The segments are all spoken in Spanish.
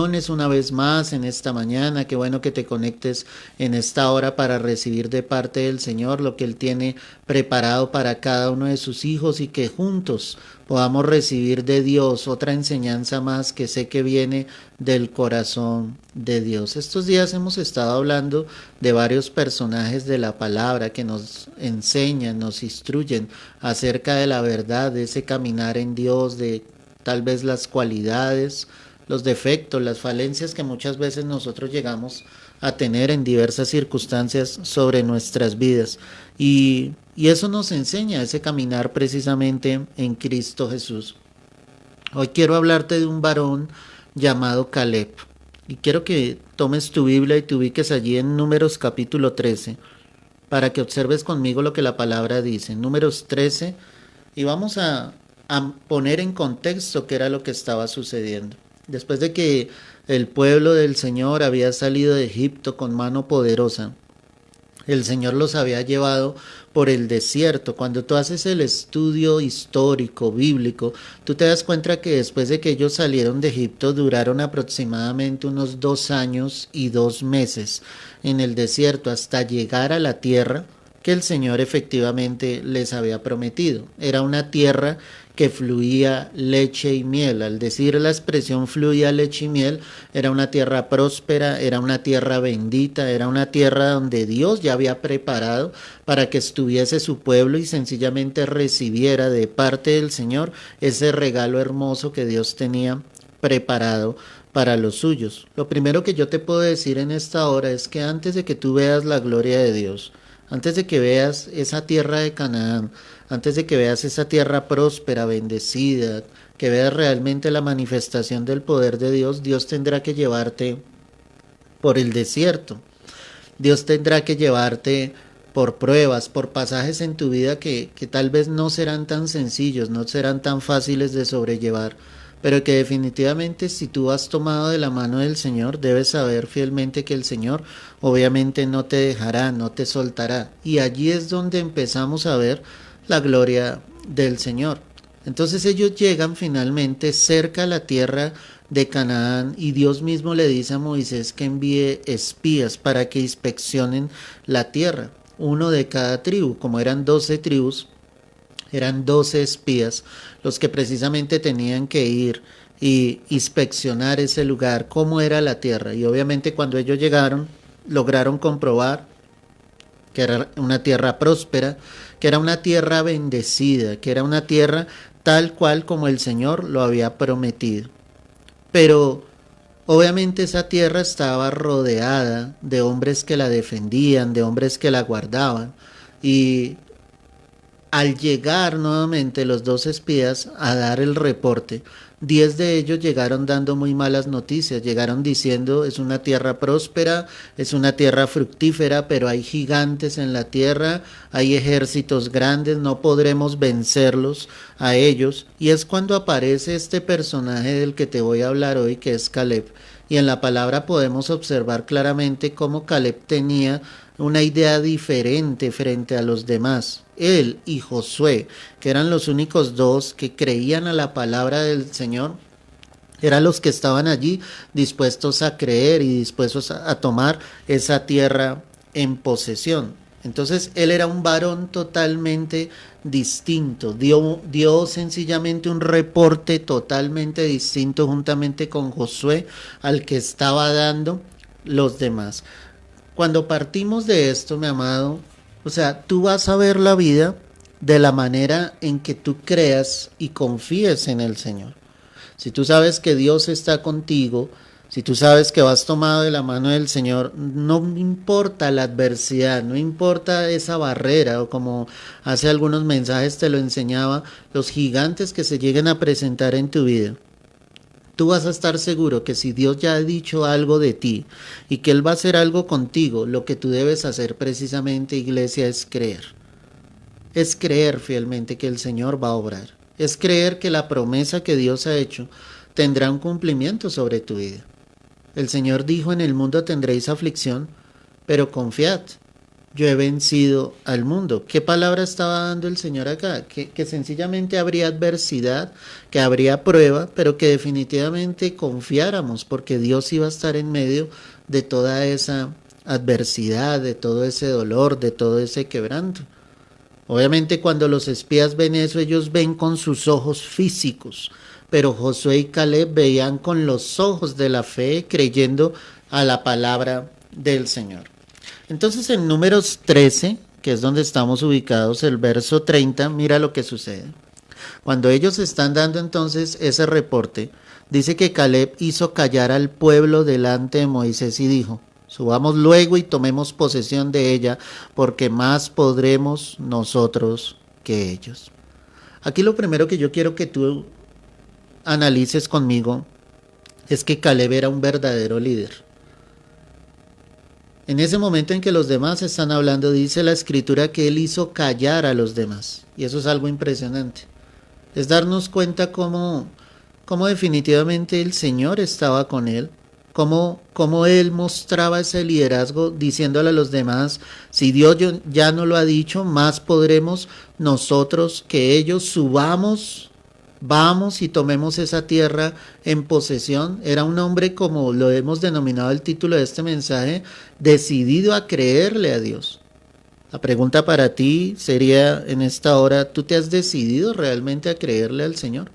Una vez más en esta mañana, qué bueno que te conectes en esta hora para recibir de parte del Señor lo que Él tiene preparado para cada uno de sus hijos y que juntos podamos recibir de Dios otra enseñanza más que sé que viene del corazón de Dios. Estos días hemos estado hablando de varios personajes de la palabra que nos enseñan, nos instruyen acerca de la verdad, de ese caminar en Dios, de tal vez las cualidades, los defectos, las falencias que muchas veces nosotros llegamos a tener en diversas circunstancias sobre nuestras vidas. Y eso nos enseña ese caminar precisamente en Cristo Jesús. Hoy quiero hablarte de un varón llamado Caleb. Y quiero que tomes tu Biblia y te ubiques allí en Números capítulo 13, para que observes conmigo lo que la palabra dice. Números 13, y vamos a poner en contexto qué era lo que estaba sucediendo. Después de que el pueblo del Señor había salido de Egipto con mano poderosa, el Señor los había llevado por el desierto. Cuando tú haces el estudio histórico, bíblico, tú te das cuenta que después de que ellos salieron de Egipto duraron aproximadamente unos 2 años y 2 meses en el desierto hasta llegar a la tierra que el Señor efectivamente les había prometido. Era una tierra que fluía leche y miel. Al decir la expresión fluía leche y miel, era una tierra próspera, era una tierra bendita, era una tierra donde Dios ya había preparado para que estuviese su pueblo y sencillamente recibiera de parte del Señor ese regalo hermoso que Dios tenía preparado para los suyos. Lo primero que yo te puedo decir en esta hora es que antes de que tú veas la gloria de Dios, antes de que veas esa tierra de Canaán, antes de que veas esa tierra próspera, bendecida, que veas realmente la manifestación del poder de Dios, Dios tendrá que llevarte por el desierto. Dios tendrá que llevarte por pruebas, por pasajes en tu vida que tal vez no serán tan sencillos, no serán tan fáciles de sobrellevar, pero que definitivamente si tú has tomado de la mano del Señor, debes saber fielmente que el Señor obviamente no te dejará, no te soltará. Y allí es donde empezamos a ver la gloria del Señor. Entonces ellos llegan finalmente cerca a la tierra de Canaán y Dios mismo le dice a Moisés que envíe espías para que inspeccionen la tierra, uno de cada tribu. Como eran 12 tribus, eran 12 espías los que precisamente tenían que ir y inspeccionar ese lugar, cómo era la tierra. Y obviamente cuando ellos llegaron, lograron comprobar que era una tierra próspera, que era una tierra bendecida, que era una tierra tal cual como el Señor lo había prometido. Pero obviamente esa tierra estaba rodeada de hombres que la defendían, de hombres que la guardaban. Y al llegar nuevamente los 2 espías a dar el reporte, 10 de ellos llegaron dando muy malas noticias, llegaron diciendo es una tierra próspera, es una tierra fructífera, pero hay gigantes en la tierra, hay ejércitos grandes, no podremos vencerlos a ellos. Y es cuando aparece este personaje del que te voy a hablar hoy, que es Caleb. Y en la palabra podemos observar claramente cómo Caleb tenía una idea diferente frente a los demás. Él y Josué, que eran los únicos dos que creían a la palabra del Señor, eran los que estaban allí dispuestos a creer y dispuestos a tomar esa tierra en posesión. Entonces él era un varón totalmente distinto, dio sencillamente un reporte totalmente distinto juntamente con Josué al que estaba dando los demás. Cuando partimos de esto, mi amado, o sea, tú vas a ver la vida de la manera en que tú creas y confíes en el Señor. Si tú sabes que Dios está contigo, si tú sabes que vas tomado de la mano del Señor, no importa la adversidad, no importa esa barrera, o como hace algunos mensajes te lo enseñaba, los gigantes que se lleguen a presentar en tu vida. Tú vas a estar seguro que si Dios ya ha dicho algo de ti y que Él va a hacer algo contigo, lo que tú debes hacer precisamente, iglesia, es creer. Es creer fielmente que el Señor va a obrar. Es creer que la promesa que Dios ha hecho tendrá un cumplimiento sobre tu vida. El Señor dijo: en el mundo tendréis aflicción, pero confiad. yo he vencido al mundo. ¿Qué palabra estaba dando el Señor acá? Que sencillamente habría adversidad, que habría prueba, pero que definitivamente confiáramos, porque Dios iba a estar en medio de toda esa adversidad, de todo ese dolor, de todo ese quebranto. Obviamente cuando los espías ven eso, ellos ven con sus ojos físicos, pero Josué y Caleb veían con los ojos de la fe, creyendo a la palabra del Señor. Entonces en Números 13, que es donde estamos ubicados, el verso 30, mira lo que sucede. Cuando ellos están dando entonces ese reporte, dice que Caleb hizo callar al pueblo delante de Moisés y dijo: subamos luego y tomemos posesión de ella, porque más podremos nosotros que ellos. Aquí lo primero que yo quiero que tú analices conmigo es que Caleb era un verdadero líder. En ese momento en que los demás están hablando, dice la escritura que él hizo callar a los demás. Y eso es algo impresionante. Es darnos cuenta cómo definitivamente el Señor estaba con él, cómo él mostraba ese liderazgo diciéndole a los demás: si Dios ya no lo ha dicho, más podremos nosotros que ellos. Subamos, vamos y tomemos esa tierra en posesión. Era un hombre, como lo hemos denominado el título de este mensaje, decidido a creerle a Dios. La pregunta para ti sería en esta hora: ¿tú te has decidido realmente a creerle al Señor?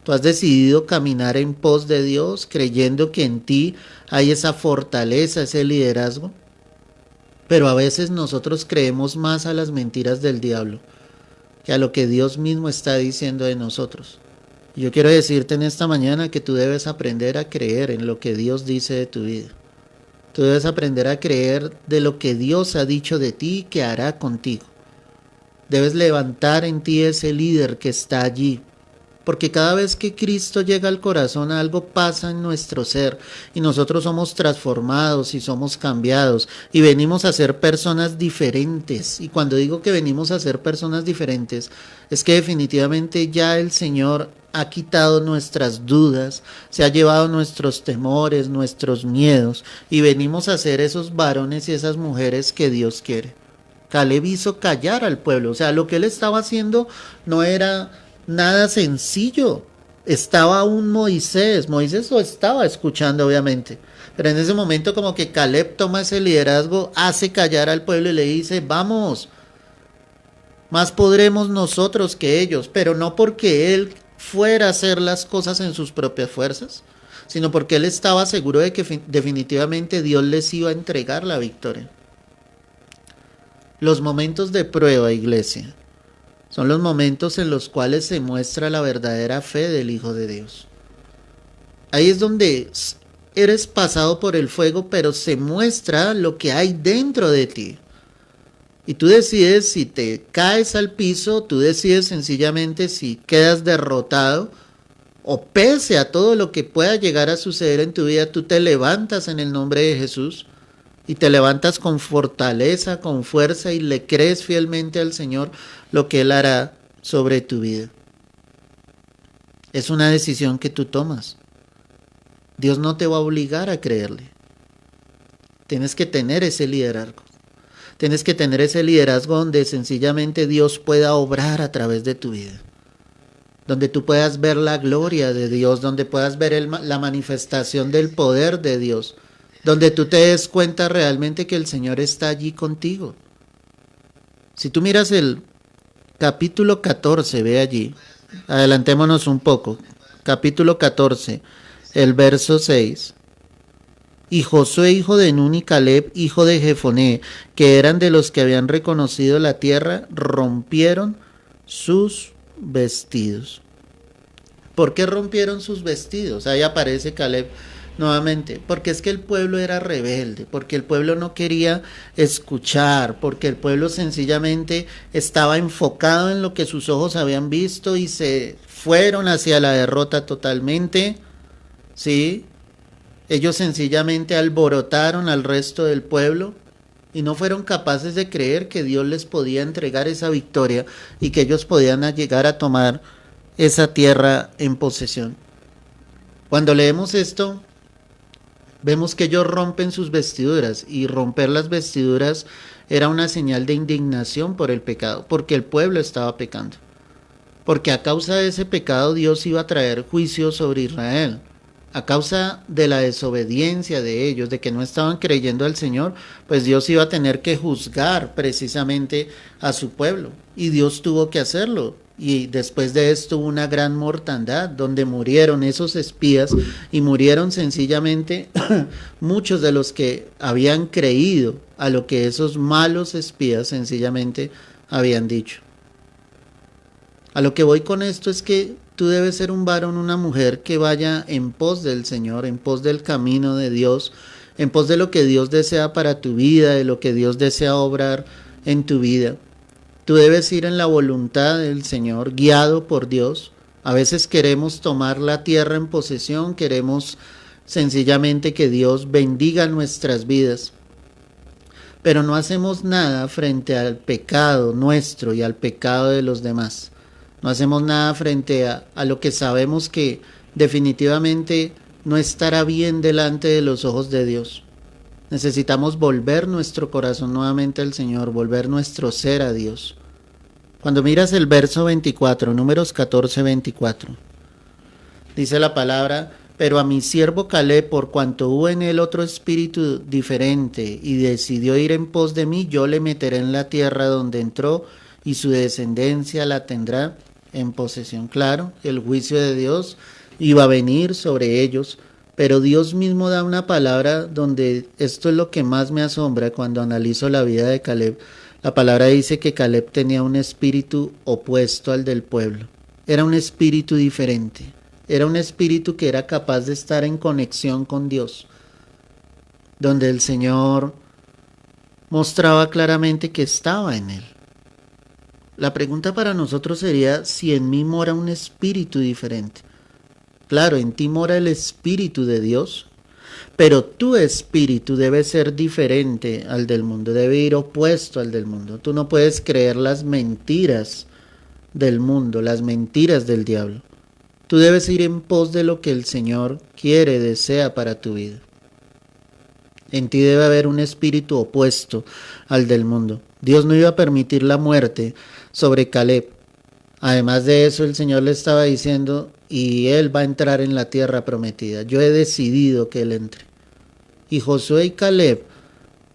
¿Tú has decidido caminar en pos de Dios, creyendo que en ti hay esa fortaleza, ese liderazgo? Pero a veces nosotros creemos más a las mentiras del diablo que a lo que Dios mismo está diciendo de nosotros. Yo quiero decirte en esta mañana que tú debes aprender a creer en lo que Dios dice de tu vida. Tú debes aprender a creer de lo que Dios ha dicho de ti y que hará contigo. Debes levantar en ti ese líder que está allí. Porque cada vez que Cristo llega al corazón, algo pasa en nuestro ser y nosotros somos transformados y somos cambiados y venimos a ser personas diferentes. Y cuando digo que venimos a ser personas diferentes, es que definitivamente ya el Señor ha quitado nuestras dudas, se ha llevado nuestros temores, nuestros miedos, y venimos a ser esos varones y esas mujeres que Dios quiere. Caleb hizo callar al pueblo, o sea, lo que él estaba haciendo no era nada sencillo. Estaba un Moisés lo estaba escuchando obviamente, pero en ese momento como que Caleb toma ese liderazgo, hace callar al pueblo y le dice: vamos, más podremos nosotros que ellos, pero no porque él fuera a hacer las cosas en sus propias fuerzas, sino porque él estaba seguro de que definitivamente Dios les iba a entregar la victoria. Los momentos de prueba, iglesia, son los momentos en los cuales se muestra la verdadera fe del Hijo de Dios. Ahí es donde eres pasado por el fuego, pero se muestra lo que hay dentro de ti. Y tú decides si te caes al piso, tú decides sencillamente si quedas derrotado, o pese a todo lo que pueda llegar a suceder en tu vida, tú te levantas en el nombre de Jesús y te levantas con fortaleza, con fuerza, y le crees fielmente al Señor lo que Él hará sobre tu vida. Es una decisión que tú tomas. Dios no te va a obligar a creerle. Tienes que tener ese liderazgo. Tienes que tener ese liderazgo donde sencillamente Dios pueda obrar a través de tu vida. Donde tú puedas ver la gloria de Dios, donde puedas ver la manifestación del poder de Dios, donde tú te des cuenta realmente que el Señor está allí contigo. Si tú miras el capítulo 14, ve allí, adelantémonos un poco, capítulo 14, el verso 6. Y Josué, hijo de Nun, y Caleb, hijo de Jefoné, que eran de los que habían reconocido la tierra, rompieron sus vestidos. ¿Por qué rompieron sus vestidos? Ahí aparece Caleb nuevamente, porque es que el pueblo era rebelde, porque el pueblo no quería escuchar, porque el pueblo sencillamente estaba enfocado en lo que sus ojos habían visto y se fueron hacia la derrota totalmente, ¿sí? Ellos sencillamente alborotaron al resto del pueblo y no fueron capaces de creer que Dios les podía entregar esa victoria y que ellos podían llegar a tomar esa tierra en posesión. Cuando leemos esto, Vemos que ellos rompen sus vestiduras, y romper las vestiduras era una señal de indignación por el pecado, porque el pueblo estaba pecando. Porque a causa de ese pecado Dios iba a traer juicio sobre Israel. A causa de la desobediencia de ellos, de que no estaban creyendo al Señor, pues Dios iba a tener que juzgar precisamente a su pueblo. Y Dios tuvo que hacerlo. Y después de esto hubo una gran mortandad, donde murieron esos espías, y murieron sencillamente muchos de los que habían creído a lo que esos malos espías sencillamente habían dicho. A lo que voy con esto es que tú debes ser un varón, una mujer que vaya en pos del Señor, en pos del camino de Dios, en pos de lo que Dios desea para tu vida, de lo que Dios desea obrar en tu vida. Tú debes ir en la voluntad del Señor, guiado por Dios. A veces queremos tomar la tierra en posesión, queremos sencillamente que Dios bendiga nuestras vidas, pero no hacemos nada frente al pecado nuestro y al pecado de los demás. No hacemos nada frente a lo que sabemos que definitivamente no estará bien delante de los ojos de Dios. Necesitamos volver nuestro corazón nuevamente al Señor, volver nuestro ser a Dios. Cuando miras el verso 24, Números 14, 24, dice la palabra: pero a mi siervo Caleb, por cuanto hubo en él otro espíritu diferente y decidió ir en pos de mí, yo le meteré en la tierra donde entró, y su descendencia la tendrá en posesión. Claro, el juicio de Dios iba a venir sobre ellos, pero Dios mismo da una palabra donde esto es lo que más me asombra cuando analizo la vida de Caleb. La palabra dice que Caleb tenía un espíritu opuesto al del pueblo. Era un espíritu diferente. Era un espíritu que era capaz de estar en conexión con Dios, donde el Señor mostraba claramente que estaba en él. La pregunta para nosotros sería si en mí mora un espíritu diferente. Claro, en ti mora el Espíritu de Dios, pero tu espíritu debe ser diferente al del mundo, debe ir opuesto al del mundo. Tú no puedes creer las mentiras del mundo, las mentiras del diablo. Tú debes ir en pos de lo que el Señor quiere, desea para tu vida. En ti debe haber un espíritu opuesto al del mundo. Dios no iba a permitir la muerte sobre Caleb. Además de eso, el Señor le estaba diciendo, y él va a entrar en la tierra prometida. Yo he decidido que él entre. Y Josué y Caleb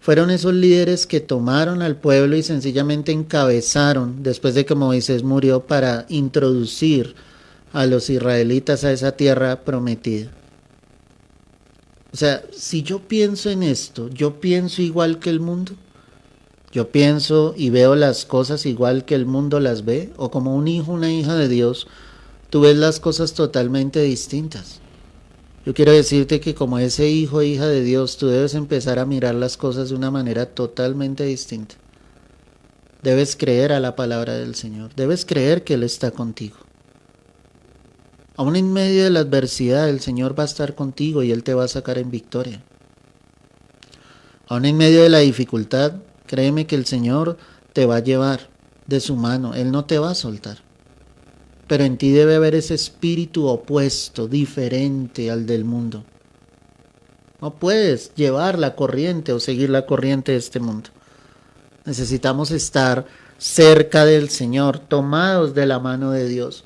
fueron esos líderes que tomaron al pueblo y sencillamente encabezaron, después de que Moisés murió, para introducir a los israelitas a esa tierra prometida. O sea, si yo pienso en esto, yo pienso igual que el mundo. Yo pienso y veo las cosas igual que el mundo las ve, o como un hijo, una hija de Dios, tú ves las cosas totalmente distintas. Yo quiero decirte que como ese hijo o hija de Dios, tú debes empezar a mirar las cosas de una manera totalmente distinta. Debes creer a la palabra del Señor, debes creer que Él está contigo. Aún en medio de la adversidad, el Señor va a estar contigo y Él te va a sacar en victoria. Aún en medio de la dificultad, créeme que el Señor te va a llevar de su mano, Él no te va a soltar. Pero en ti debe haber ese espíritu opuesto, diferente al del mundo. No puedes llevar la corriente o seguir la corriente de este mundo. Necesitamos estar cerca del Señor, tomados de la mano de Dios,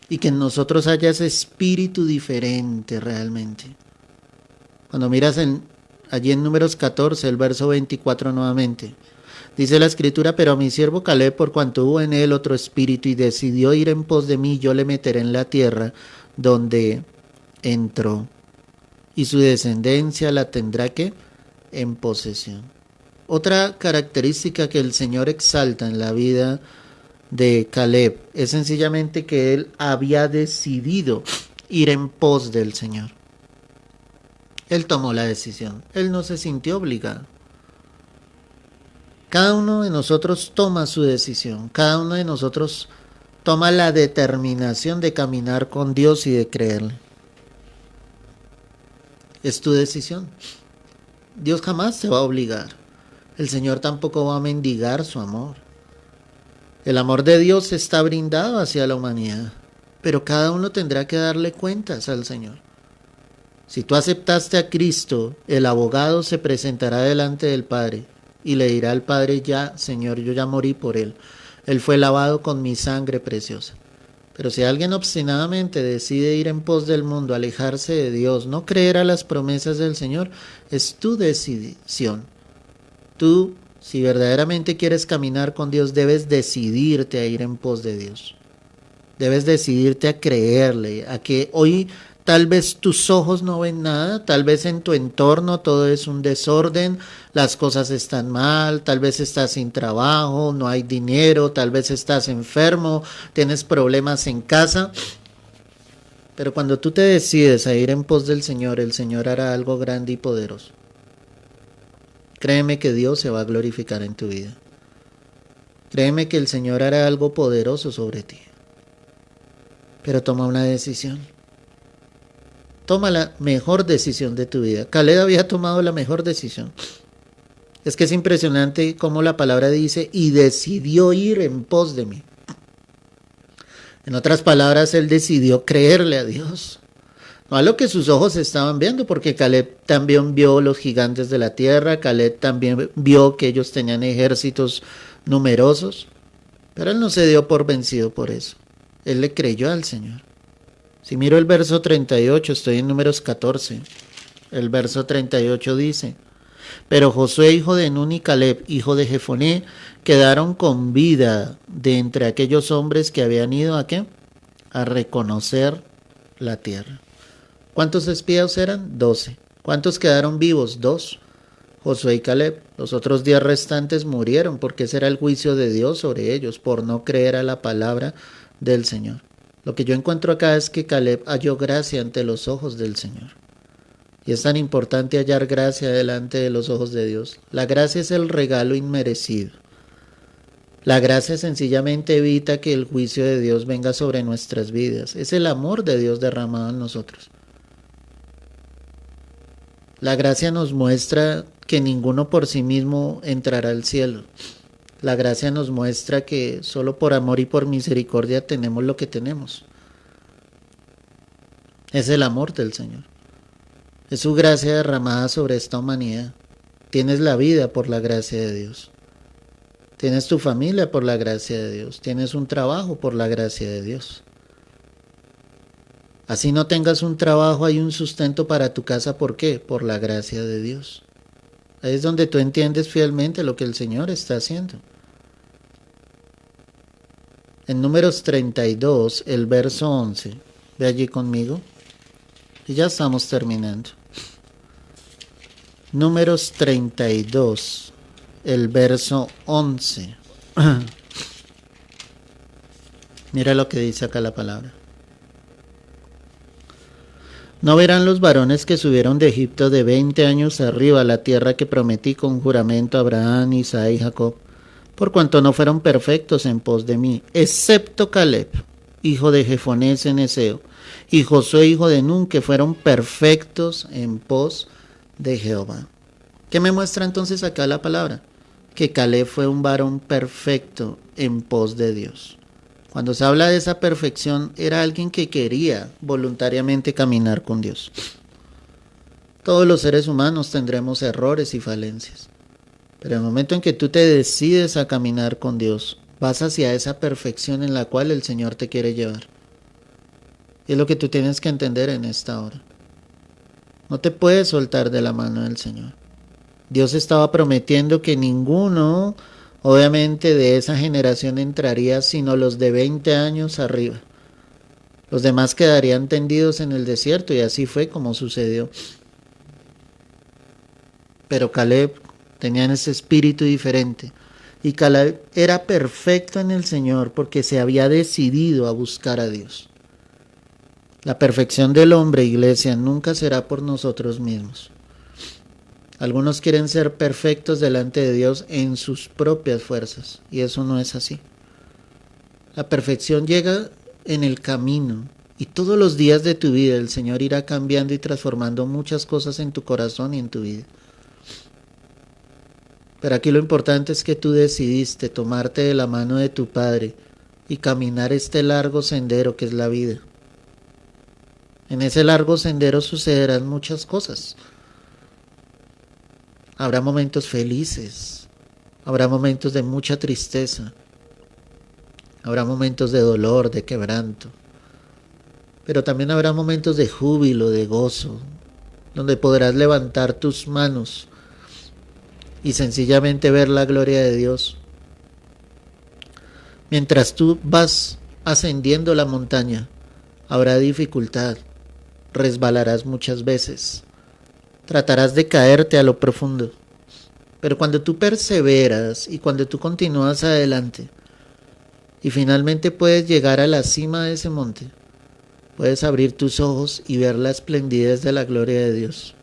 y que en nosotros haya ese espíritu diferente realmente. Cuando miras allí en Números 14, el verso 24 nuevamente, dice la Escritura: pero a mi siervo Caleb, por cuanto hubo en él otro espíritu y decidió ir en pos de mí, yo le meteré en la tierra donde entró, y su descendencia la tendrá ¿qué? En posesión. Otra característica que el Señor exalta en la vida de Caleb es sencillamente que él había decidido ir en pos del Señor. Él tomó la decisión, él no se sintió obligado. Cada uno de nosotros toma su decisión, cada uno de nosotros toma la determinación de caminar con Dios y de creerle. Es tu decisión. Dios jamás te va a obligar. El Señor tampoco va a mendigar su amor. El amor de Dios está brindado hacia la humanidad, pero cada uno tendrá que darle cuentas al Señor. Si tú aceptaste a Cristo, el abogado se presentará delante del Padre y le dirá al Padre: ya, Señor, yo ya morí por él. Él fue lavado con mi sangre preciosa. Pero si alguien obstinadamente decide ir en pos del mundo, alejarse de Dios, no creer a las promesas del Señor, es tu decisión. Tú, si verdaderamente quieres caminar con Dios, debes decidirte a ir en pos de Dios. Debes decidirte a creerle, a que hoy tal vez tus ojos no ven nada, tal vez en tu entorno todo es un desorden, las cosas están mal, tal vez estás sin trabajo, no hay dinero, tal vez estás enfermo, tienes problemas en casa. Pero cuando tú te decides a ir en pos del Señor, el Señor hará algo grande y poderoso. Créeme que Dios se va a glorificar en tu vida. Créeme que el Señor hará algo poderoso sobre ti. Pero toma una decisión. Toma la mejor decisión de tu vida. Caleb había tomado la mejor decisión. Es que es impresionante cómo la palabra dice: y decidió ir en pos de mí. En otras palabras, él decidió creerle a Dios. No a lo que sus ojos estaban viendo, porque Caleb también vio los gigantes de la tierra, Caleb también vio que ellos tenían ejércitos numerosos, pero él no se dio por vencido por eso. Él le creyó al Señor. Si miro el verso 38, estoy en Números 14. El verso 38 dice: pero Josué, hijo de Nun, y Caleb, hijo de Jefoné, quedaron con vida de entre aquellos hombres que habían ido ¿a qué? A reconocer la tierra. ¿Cuántos espías eran? 12. ¿Cuántos quedaron vivos? 2. Josué y Caleb. Los otros 10 restantes murieron, porque ese era el juicio de Dios sobre ellos, por no creer a la palabra del Señor. Lo que yo encuentro acá es que Caleb halló gracia ante los ojos del Señor. Y es tan importante hallar gracia delante de los ojos de Dios. La gracia es el regalo inmerecido. La gracia sencillamente evita que el juicio de Dios venga sobre nuestras vidas. Es el amor de Dios derramado en nosotros. La gracia nos muestra que ninguno por sí mismo entrará al cielo. La gracia nos muestra que solo por amor y por misericordia tenemos lo que tenemos. Es el amor del Señor. Es su gracia derramada sobre esta humanidad. Tienes la vida por la gracia de Dios. Tienes tu familia por la gracia de Dios. Tienes un trabajo por la gracia de Dios. Así no tengas un trabajo, hay un sustento para tu casa. ¿Por qué? Por la gracia de Dios. Ahí es donde tú entiendes fielmente lo que el Señor está haciendo. En Números 32, el verso 11. Ve allí conmigo. Y ya estamos terminando. Números 32, el verso 11. Mira lo que dice acá la palabra. No verán los varones que subieron de Egipto de 20 años arriba a la tierra que prometí con juramento a Abraham, Isaac y Jacob, por cuanto no fueron perfectos en pos de mí, excepto Caleb, hijo de Jefoné ceneseo, y Josué, hijo de Nun, que fueron perfectos en pos de Jehová. ¿Qué me muestra entonces acá la palabra? Que Caleb fue un varón perfecto en pos de Dios. Cuando se habla de esa perfección, era alguien que quería voluntariamente caminar con Dios. Todos los seres humanos tendremos errores y falencias, pero en el momento en que tú te decides a caminar con Dios, vas hacia esa perfección en la cual el Señor te quiere llevar. Y es lo que tú tienes que entender en esta hora. No te puedes soltar de la mano del Señor. Dios estaba prometiendo que ninguno, obviamente, de esa generación entraría, sino los de 20 años arriba. Los demás quedarían tendidos en el desierto, y así fue como sucedió. Pero Caleb tenía ese espíritu diferente. Y Caleb era perfecto en el Señor porque se había decidido a buscar a Dios. La perfección del hombre, iglesia, nunca será por nosotros mismos. Algunos quieren ser perfectos delante de Dios en sus propias fuerzas, y eso no es así. La perfección llega en el camino, y todos los días de tu vida el Señor irá cambiando y transformando muchas cosas en tu corazón y en tu vida. Pero aquí lo importante es que tú decidiste tomarte de la mano de tu Padre y caminar este largo sendero que es la vida. En ese largo sendero sucederán muchas cosas. Habrá momentos felices, habrá momentos de mucha tristeza, habrá momentos de dolor, de quebranto, pero también habrá momentos de júbilo, de gozo, donde podrás levantar tus manos y sencillamente ver la gloria de Dios. Mientras tú vas ascendiendo la montaña, habrá dificultad, resbalarás muchas veces, tratarás de caerte a lo profundo, pero cuando tú perseveras y cuando tú continúas adelante y finalmente puedes llegar a la cima de ese monte, puedes abrir tus ojos y ver la esplendidez de la gloria de Dios.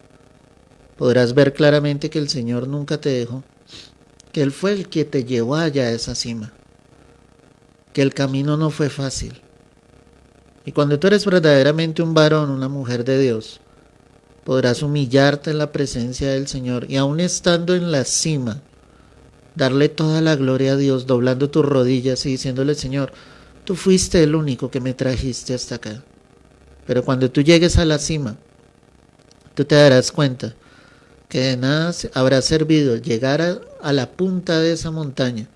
Podrás ver claramente que el Señor nunca te dejó, que Él fue el que te llevó allá a esa cima, que el camino no fue fácil. Y cuando tú eres verdaderamente un varón, una mujer de Dios, podrás humillarte en la presencia del Señor y aún estando en la cima, darle toda la gloria a Dios, doblando tus rodillas y diciéndole: Señor, tú fuiste el único que me trajiste hasta acá. Pero cuando tú llegues a la cima, tú te darás cuenta que de nada habrá servido llegar a la punta de esa montaña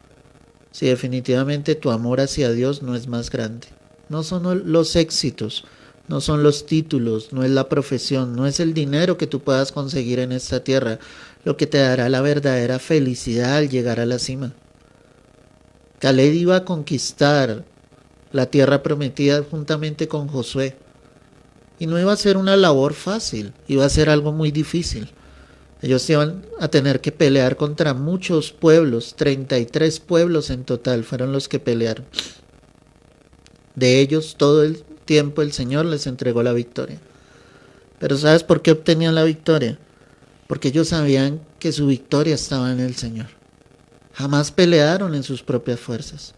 si definitivamente tu amor hacia Dios no es más grande. No son los éxitos, no son los títulos, no es la profesión, no es el dinero que tú puedas conseguir en esta tierra lo que te dará la verdadera felicidad al llegar a la cima. Caleb iba a conquistar la tierra prometida juntamente con Josué. Y no iba a ser una labor fácil, iba a ser algo muy difícil. Ellos iban a tener que pelear contra muchos pueblos, 33 pueblos en total fueron los que pelearon. De ellos todo el tiempo el Señor les entregó la victoria. Pero ¿sabes por qué obtenían la victoria? Porque ellos sabían que su victoria estaba en el Señor. Jamás pelearon en sus propias fuerzas.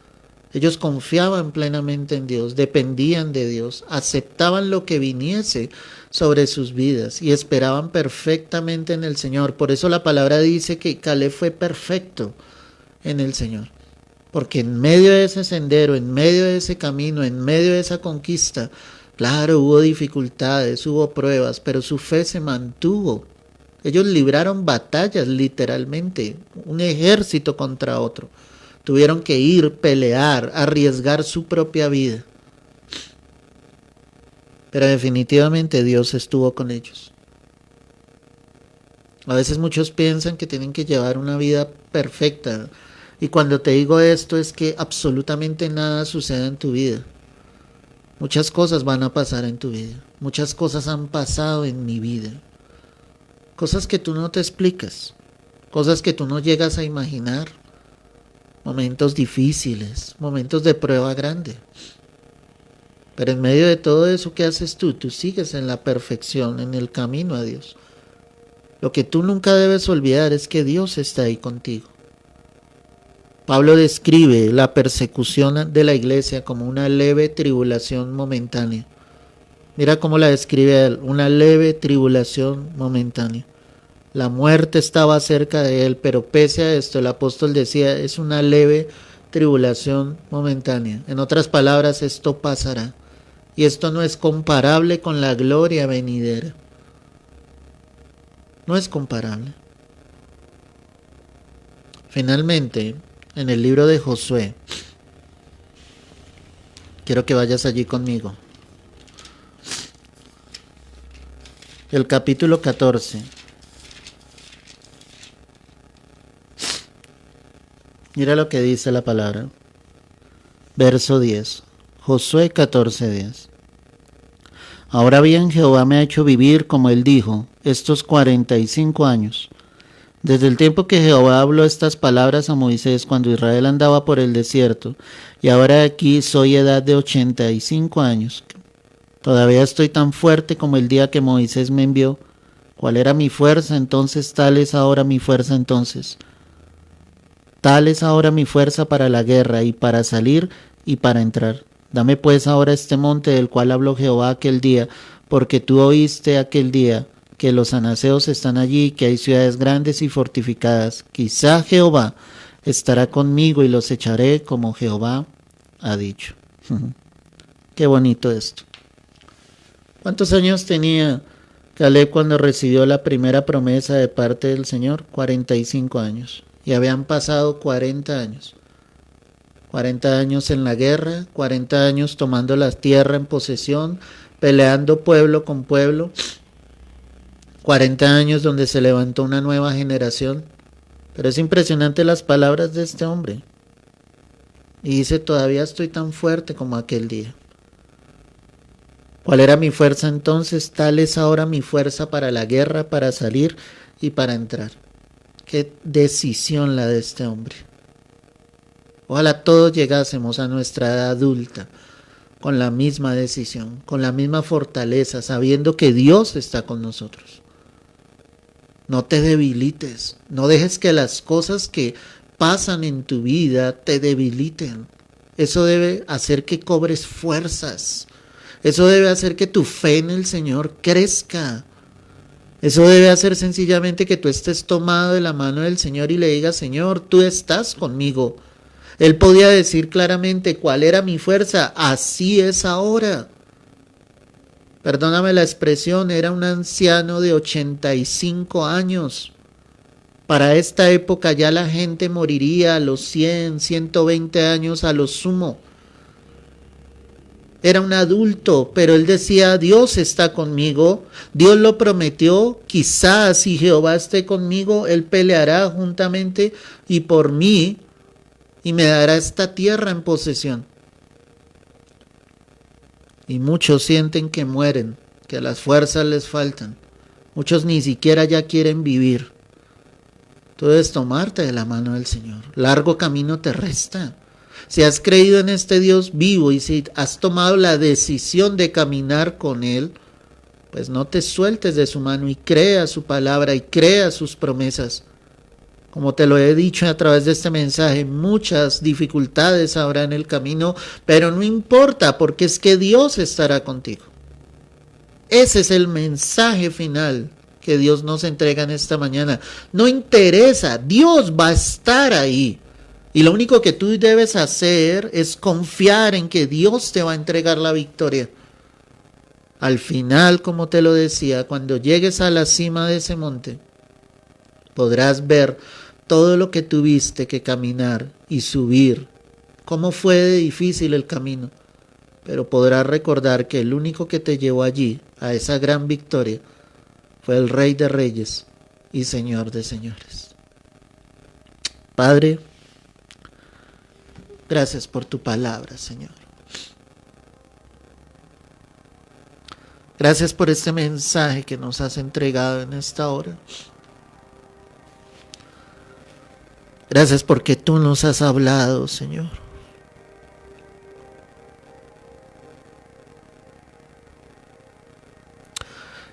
Ellos confiaban plenamente en Dios, dependían de Dios, aceptaban lo que viniese sobre sus vidas y esperaban perfectamente en el Señor. Por eso la palabra dice que Caleb fue perfecto en el Señor. Porque en medio de ese sendero, en medio de ese camino, en medio de esa conquista, claro, hubo dificultades, hubo pruebas, pero su fe se mantuvo. Ellos libraron batallas literalmente, un ejército contra otro. Tuvieron que ir, pelear, arriesgar su propia vida. Pero definitivamente Dios estuvo con ellos. A veces muchos piensan que tienen que llevar una vida perfecta. Y cuando te digo esto es que absolutamente nada sucede en tu vida. Muchas cosas van a pasar en tu vida. Muchas cosas han pasado en mi vida. Cosas que tú no te explicas. Cosas que tú no llegas a imaginar. Momentos difíciles, momentos de prueba grande. Pero en medio de todo eso, ¿qué haces tú? Tú sigues en la perfección, en el camino a Dios. Lo que tú nunca debes olvidar es que Dios está ahí contigo. Pablo describe la persecución de la iglesia como una leve tribulación momentánea. Mira cómo la describe él, una leve tribulación momentánea. La muerte estaba cerca de él, pero pese a esto el apóstol decía, es una leve tribulación momentánea. En otras palabras, esto pasará. Y esto no es comparable con la gloria venidera. No es comparable. Finalmente, en el libro de Josué, quiero que vayas allí conmigo. El capítulo 14. Mira lo que dice la palabra. Verso 10. Josué 14:10. Ahora bien, Jehová me ha hecho vivir, como él dijo, estos 45 años. Desde el tiempo que Jehová habló estas palabras a Moisés cuando Israel andaba por el desierto, y ahora aquí soy edad de 85 años. Todavía estoy tan fuerte como el día que Moisés me envió. ¿Cuál era mi fuerza entonces? Tal es ahora mi fuerza entonces. Tal es ahora mi fuerza para la guerra, y para salir y para entrar. Dame pues ahora este monte del cual habló Jehová aquel día, porque tú oíste aquel día que los anaseos están allí, que hay ciudades grandes y fortificadas. Quizá Jehová estará conmigo y los echaré como Jehová ha dicho. Qué bonito esto. ¿Cuántos años tenía Caleb cuando recibió la primera promesa de parte del Señor? 45 años. Y habían pasado 40 años. 40 años en la guerra, 40 años tomando la tierra en posesión, peleando pueblo con pueblo. 40 años donde se levantó una nueva generación. Pero es impresionante las palabras de este hombre. Y dice, todavía estoy tan fuerte como aquel día. ¿Cuál era mi fuerza entonces? Tal es ahora mi fuerza para la guerra, para salir y para entrar. Qué decisión la de este hombre. Ojalá todos llegásemos a nuestra edad adulta con la misma decisión, con la misma fortaleza, sabiendo que Dios está con nosotros. No te debilites, no dejes que las cosas que pasan en tu vida te debiliten. Eso debe hacer que cobres fuerzas. Eso debe hacer que tu fe en el Señor crezca. Eso debe hacer sencillamente que tú estés tomado de la mano del Señor y le digas, Señor, tú estás conmigo. Él podía decir claramente cuál era mi fuerza, así es ahora. Perdóname la expresión, era un anciano de 85 años. Para esta época ya la gente moriría a los 100, 120 años a lo sumo. Era un adulto, pero él decía, Dios está conmigo, Dios lo prometió, quizás si Jehová esté conmigo, Él peleará juntamente y por mí, y me dará esta tierra en posesión. Y muchos sienten que mueren, que las fuerzas les faltan. Muchos ni siquiera ya quieren vivir. Tú debes tomarte de la mano del Señor. Largo camino te resta. Si has creído en este Dios vivo y si has tomado la decisión de caminar con Él, pues no te sueltes de su mano y crea su palabra y crea sus promesas. Como te lo he dicho a través de este mensaje, muchas dificultades habrá en el camino, pero no importa porque es que Dios estará contigo. Ese es el mensaje final que Dios nos entrega en esta mañana. No interesa, Dios va a estar ahí. Y lo único que tú debes hacer es confiar en que Dios te va a entregar la victoria. Al final, como te lo decía, cuando llegues a la cima de ese monte, podrás ver todo lo que tuviste que caminar y subir. Cómo fue de difícil el camino. Pero podrás recordar que el único que te llevó allí, a esa gran victoria, fue el Rey de Reyes y Señor de Señores. Padre, gracias por tu palabra, Señor. Gracias por este mensaje que nos has entregado en esta hora. Gracias porque tú nos has hablado, Señor.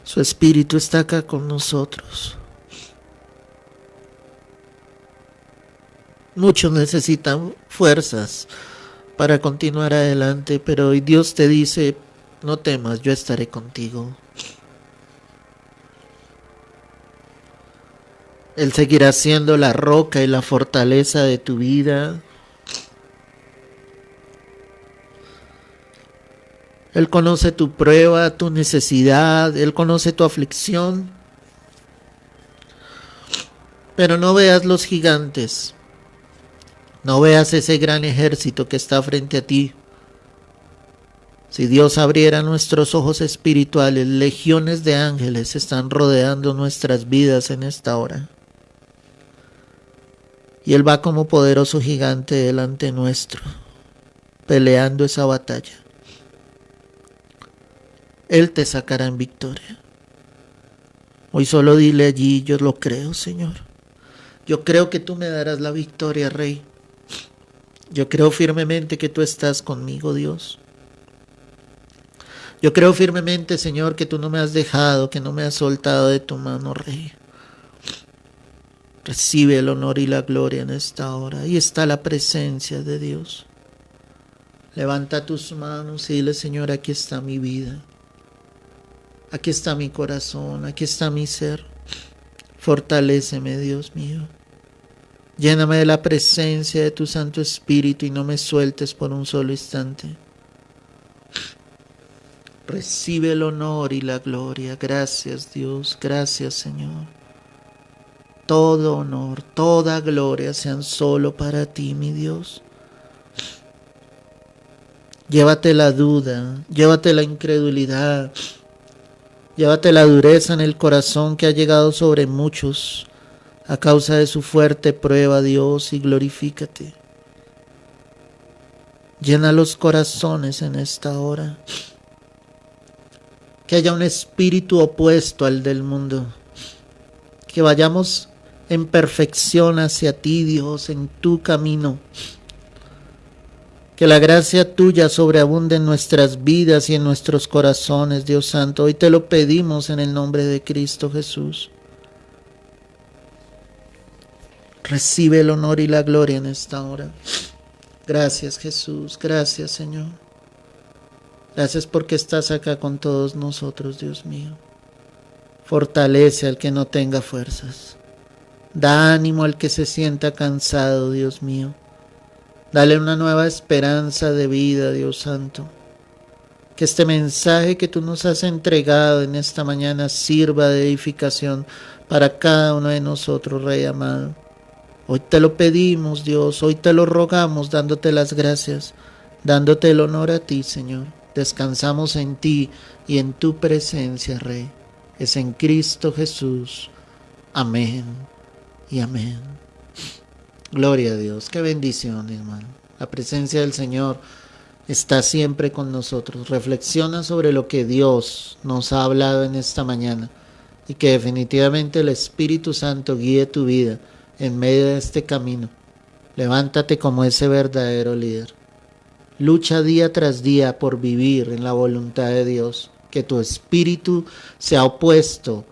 Su Espíritu está acá con nosotros. Muchos necesitan fuerzas para continuar adelante, pero hoy Dios te dice, no temas, yo estaré contigo. Él seguirá siendo la roca y la fortaleza de tu vida. Él conoce tu prueba, tu necesidad, Él conoce tu aflicción. Pero no veas los gigantes. No veas ese gran ejército que está frente a ti. Si Dios abriera nuestros ojos espirituales, legiones de ángeles están rodeando nuestras vidas en esta hora. Y Él va como poderoso gigante delante nuestro, peleando esa batalla. Él te sacará en victoria. Hoy solo dile allí, yo lo creo, Señor. Yo creo que tú me darás la victoria, Rey. Yo creo firmemente que tú estás conmigo, Dios. Yo creo firmemente, Señor, que tú no me has dejado, que no me has soltado de tu mano, Rey. Recibe el honor y la gloria en esta hora. Ahí está la presencia de Dios. Levanta tus manos y dile, Señor, aquí está mi vida. Aquí está mi corazón, aquí está mi ser. Fortaléceme, Dios mío. Lléname de la presencia de tu Santo Espíritu y no me sueltes por un solo instante. Recibe el honor y la gloria. Gracias Dios, gracias Señor. Todo honor, toda gloria sean solo para ti, mi Dios. Llévate la duda, llévate la incredulidad, llévate la dureza en el corazón que ha llegado sobre muchos a causa de su fuerte prueba, Dios, y glorifícate. Llena los corazones en esta hora. Que haya un espíritu opuesto al del mundo. Que vayamos en perfección hacia ti, Dios, en tu camino. Que la gracia tuya sobreabunde en nuestras vidas y en nuestros corazones, Dios Santo. Hoy te lo pedimos en el nombre de Cristo Jesús. Recibe el honor y la gloria en esta hora. Gracias Jesús, gracias Señor. Gracias porque estás acá con todos nosotros, Dios mío. Fortalece al que no tenga fuerzas. Da ánimo al que se sienta cansado, Dios mío. Dale una nueva esperanza de vida, Dios Santo. Que este mensaje que tú nos has entregado en esta mañana sirva de edificación para cada uno de nosotros, Rey amado. Hoy te lo pedimos, Dios, hoy te lo rogamos, dándote las gracias, dándote el honor a ti, Señor. Descansamos en ti y en tu presencia, Rey. Es en Cristo Jesús. Amén y amén. Gloria a Dios, qué bendición, hermano. La presencia del Señor está siempre con nosotros. Reflexiona sobre lo que Dios nos ha hablado en esta mañana y que definitivamente el Espíritu Santo guíe tu vida en medio de este camino. Levántate como ese verdadero líder. Lucha día tras día por vivir en la voluntad de Dios. Que tu espíritu sea opuesto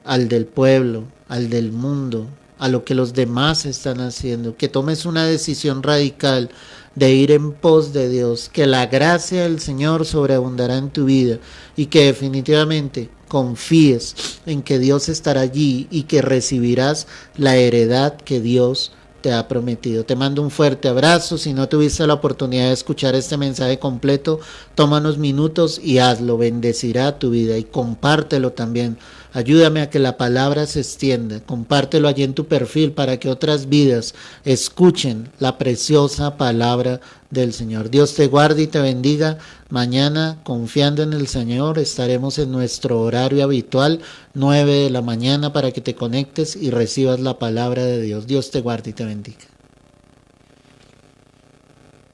al del pueblo, al del mundo, a lo que los demás están haciendo. Que tomes una decisión radical de ir en pos de Dios. Que la gracia del Señor sobreabundará en tu vida y que definitivamente confíes en que Dios estará allí y que recibirás la heredad que Dios te ha prometido. Te mando un fuerte abrazo. Si no tuviste la oportunidad de escuchar este mensaje completo, toma unos minutos y hazlo. Bendecirá tu vida y compártelo también. Ayúdame a que la palabra se extienda. Compártelo allí en tu perfil para que otras vidas escuchen la preciosa palabra del Señor. Dios te guarde y te bendiga. Mañana, confiando en el Señor, estaremos en nuestro horario habitual, 9 de la mañana, para que te conectes y recibas la palabra de Dios. Dios te guarde y te bendiga.